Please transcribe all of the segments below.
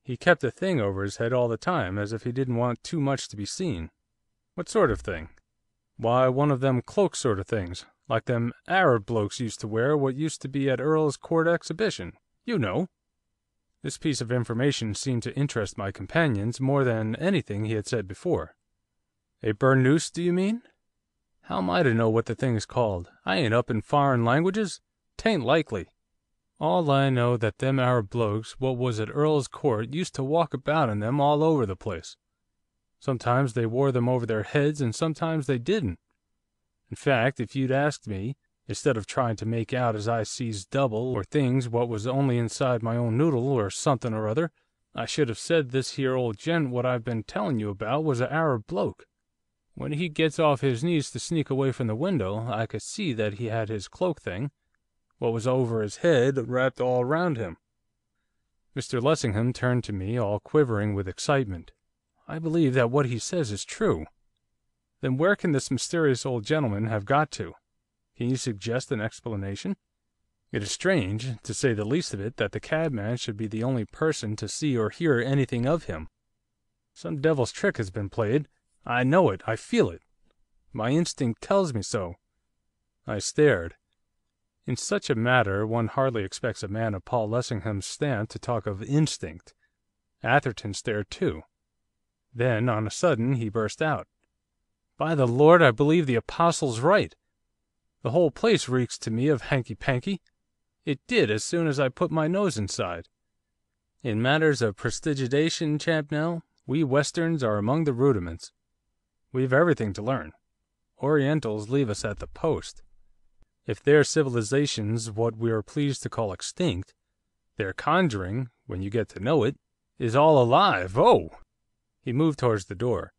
He kept a thing over his head all the time, as if he didn't want too much to be seen.' 'What sort of thing?' 'Why, one of them cloak sort of things, like them Arab blokes used to wear what used to be at Earl's Court Exhibition, you know.' This piece of information seemed to interest my companions more than anything he had said before. 'A burnoose, do you mean? How am I to know what the thing's called? I ain't up in foreign languages, 'tain't likely. All I know that them Arab blokes what was at Earl's Court used to walk about in them all over the place. Sometimes they wore them over their heads, and sometimes they didn't. In fact, if you'd asked me, instead of trying to make out as I sees double, or things what was only inside my own noodle, or something or other, I should have said this here old gent what I've been telling you about was a Arab bloke. When he gets off his knees to sneak away from the window, I could see that he had his cloak thing, what was over his head, wrapped all round him.' Mr Lessingham turned to me, all quivering with excitement. 'I believe that what he says is true. Then where can this mysterious old gentleman have got to? Can you suggest an explanation? It is strange, to say the least of it, that the cabman should be the only person to see or hear anything of him. Some devil's trick has been played, I know it, I feel it, my instinct tells me so.' I stared. In such a matter one hardly expects a man of Paul Lessingham's stamp to talk of instinct. Atherton stared too. Then, on a sudden, he burst out. 'By the Lord, I believe the Apostle's right! The whole place reeks to me of hanky-panky. It did as soon as I put my nose inside. In matters of prestidigitation, Champnell, we Westerns are among the rudiments. We've everything to learn. Orientals leave us at the post. If their civilization's what we're pleased to call extinct, their conjuring, when you get to know it, is all alive. Oh!' He moved towards the door.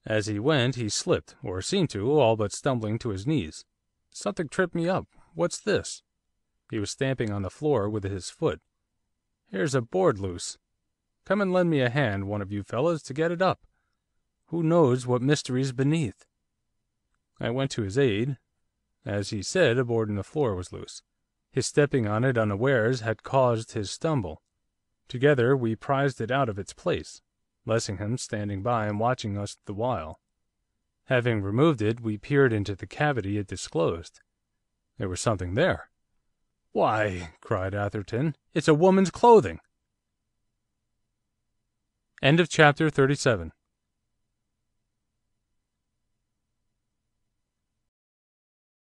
As he went he slipped, or seemed to, all but stumbling to his knees. 'Something tripped me up. What's this?' He was stamping on the floor with his foot. 'Here's a board loose. Come and lend me a hand, one of you fellows, to get it up. Who knows what mystery's beneath?' I went to his aid. As he said, a board in the floor was loose. His stepping on it unawares had caused his stumble. Together we prized it out of its place, Lessingham standing by and watching us the while. Having removed it, we peered into the cavity it disclosed. There was something there. 'Why,' cried Atherton, 'it's a woman's clothing!' End of chapter 37.